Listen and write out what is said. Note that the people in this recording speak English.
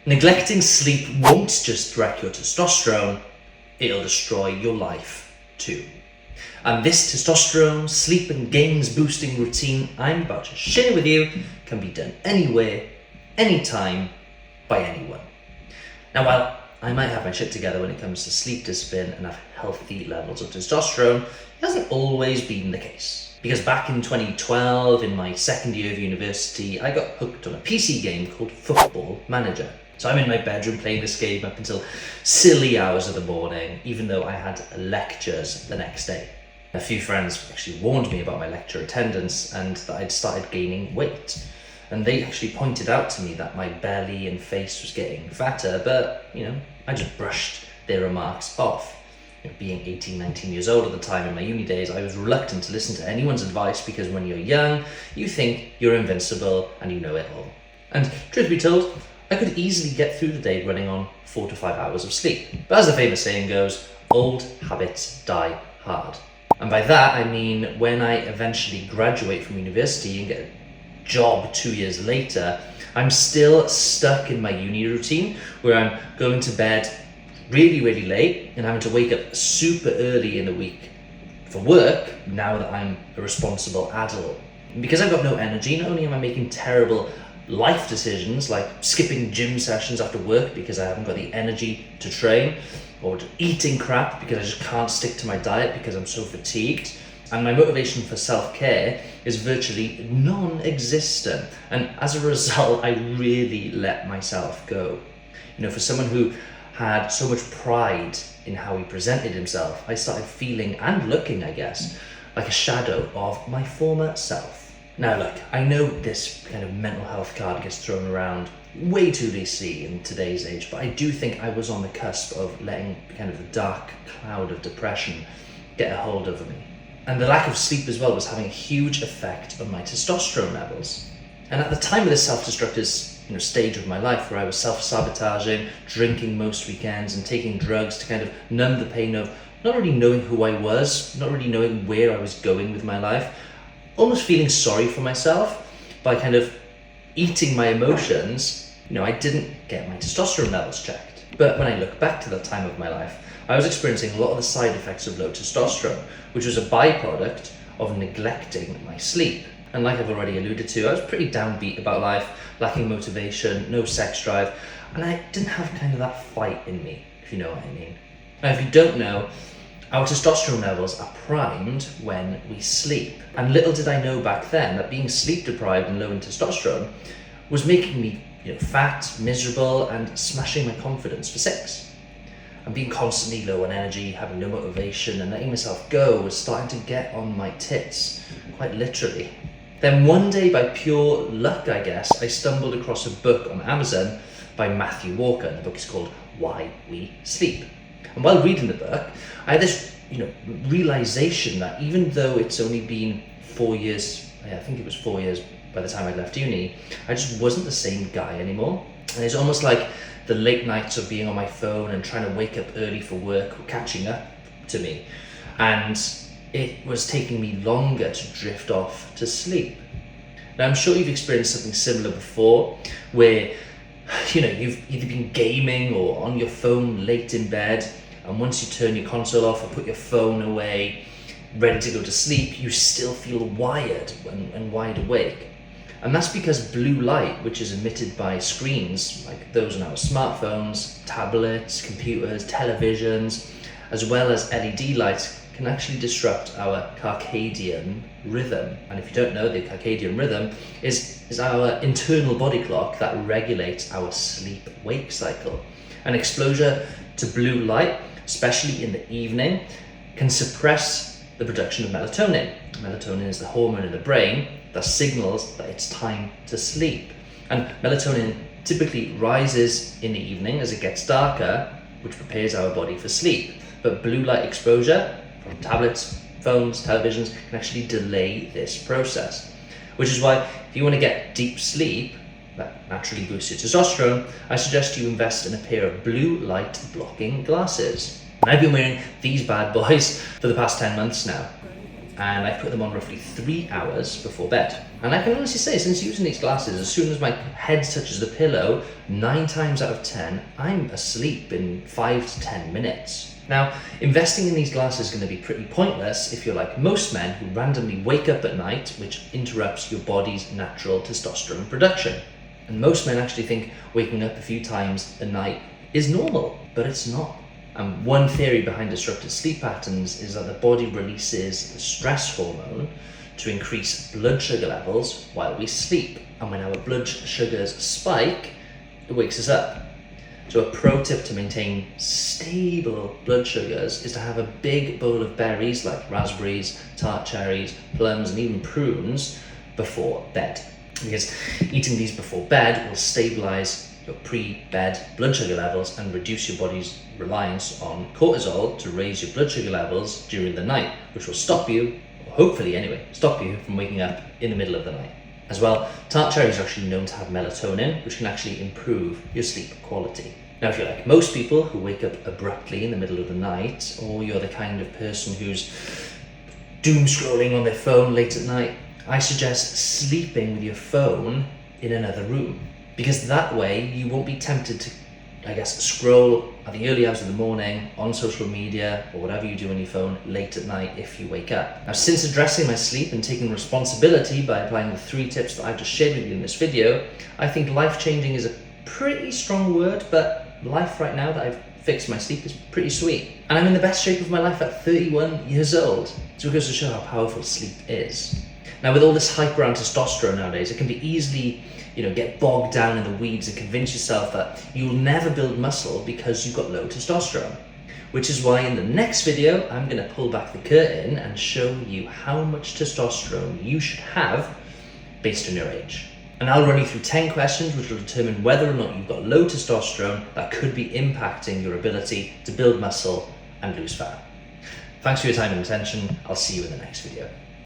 Neglecting sleep won't just wreck your testosterone, it'll destroy your life too. And this testosterone, sleep and gains boosting routine I'm about to share with you can be done anywhere, anytime, by anyone. Now while I might have my shit together when it comes to sleep discipline and have healthy levels of testosterone, it hasn't always been the case. Because back in 2012, in my second year of university, I got hooked on a PC game called Football Manager. So I'm in my bedroom playing this game up until silly hours of the morning, even though I had lectures the next day. A few friends actually warned me about my lecture attendance and that I'd started gaining weight. And they actually pointed out to me that my belly and face was getting fatter, but, I just brushed their remarks off. Being 18, 19 years old at the time in my uni days, I was reluctant to listen to anyone's advice because when you're young, you think you're invincible and you know it all. And truth be told, I could easily get through the day running on 4 to 5 hours of sleep. But as the famous saying goes, old habits die hard. And by that, I mean when I eventually graduate from university and get a job 2 years later, I'm still stuck in my uni routine where I'm going to bed really, really late and having to wake up super early in the week for work now that I'm a responsible adult. And because I've got no energy, not only am I making terrible life decisions like skipping gym sessions after work because I haven't got the energy to train, or eating crap because I just can't stick to my diet because I'm so fatigued, and my motivation for self-care is virtually non-existent. And as a result, I really let myself go. For someone who had so much pride in how he presented himself, I started feeling and looking, I guess, like a shadow of my former self. Now look, I know this kind of mental health card gets thrown around way too loosely in today's age, but I do think I was on the cusp of letting kind of the dark cloud of depression get a hold of me. And the lack of sleep as well was having a huge effect on my testosterone levels. And at the time of this self-destructive stage of my life where I was self-sabotaging, drinking most weekends and taking drugs to kind of numb the pain of not really knowing who I was, not really knowing where I was going with my life, almost feeling sorry for myself by kind of eating my emotions, I didn't get my testosterone levels checked. But when I look back to that time of my life, I was experiencing a lot of the side effects of low testosterone, which was a byproduct of neglecting my sleep. And like I've already alluded to, I was pretty downbeat about life, lacking motivation, no sex drive, and I didn't have kind of that fight in me, if you know what I mean. Now, if you don't know, our testosterone levels are primed when we sleep. And little did I know back then that being sleep deprived and low in testosterone was making me fat, miserable, and smashing my confidence for sex. And being constantly low on energy, having no motivation, and letting myself go was starting to get on my tits, quite literally. Then one day, by pure luck, I guess, I stumbled across a book on Amazon by Matthew Walker. The book is called Why We Sleep. And while reading the book, I had this, realization that even though it's only been 4 years, I think it was 4 years by the time I left uni, I just wasn't the same guy anymore. And it's almost like the late nights of being on my phone and trying to wake up early for work were catching up to me. And it was taking me longer to drift off to sleep. Now, I'm sure you've experienced something similar before, where you've either been gaming or on your phone late in bed, and once you turn your console off or put your phone away, ready to go to sleep, you still feel wired and wide awake. And that's because blue light, which is emitted by screens like those on our smartphones, tablets, computers, televisions, as well as LED lights, can actually disrupt our circadian rhythm. And if you don't know, the circadian rhythm is our internal body clock that regulates our sleep-wake cycle. And exposure to blue light, especially in the evening, can suppress the production of melatonin. Melatonin is the hormone in the brain that signals that it's time to sleep. And melatonin typically rises in the evening as it gets darker, which prepares our body for sleep. But blue light exposure from tablets, phones, televisions can actually delay this process. Which is why if you want to get deep sleep that naturally boosts your testosterone, I suggest you invest in a pair of blue light blocking glasses. And I've been wearing these bad boys for the past 10 months now. and I put them on roughly 3 hours before bed. And I can honestly say, since using these glasses, as soon as my head touches the pillow, 9 times out of 10, I'm asleep in 5 to 10 minutes. Now, investing in these glasses is going to be pretty pointless if you're like most men who randomly wake up at night, which interrupts your body's natural testosterone production. And most men actually think waking up a few times a night is normal, but it's not. And one theory behind disrupted sleep patterns is that the body releases the stress hormone to increase blood sugar levels while we sleep. And when our blood sugars spike, it wakes us up. So a pro tip to maintain stable blood sugars is to have a big bowl of berries like raspberries, tart cherries, plums, and even prunes before bed. Because eating these before bed will stabilize your pre-bed blood sugar levels and reduce your body's reliance on cortisol to raise your blood sugar levels during the night, which will stop you, or hopefully anyway, stop you from waking up in the middle of the night. As well, tart cherries are actually known to have melatonin, which can actually improve your sleep quality. Now, if you're like most people who wake up abruptly in the middle of the night, or you're the kind of person who's doom scrolling on their phone late at night, I suggest sleeping with your phone in another room, because that way you won't be tempted to, scroll at the early hours of the morning on social media or whatever you do on your phone late at night if you wake up. Now, since addressing my sleep and taking responsibility by applying the 3 tips that I've just shared with you in this video, I think life-changing is a pretty strong word, but life right now that I've fixed my sleep is pretty sweet. And I'm in the best shape of my life at 31 years old. So it goes to show how powerful sleep is. Now, with all this hype around testosterone nowadays, it can be easily, get bogged down in the weeds and convince yourself that you'll never build muscle because you've got low testosterone. Which is why in the next video, I'm going to pull back the curtain and show you how much testosterone you should have based on your age. And I'll run you through 10 questions which will determine whether or not you've got low testosterone that could be impacting your ability to build muscle and lose fat. Thanks for your time and attention. I'll see you in the next video.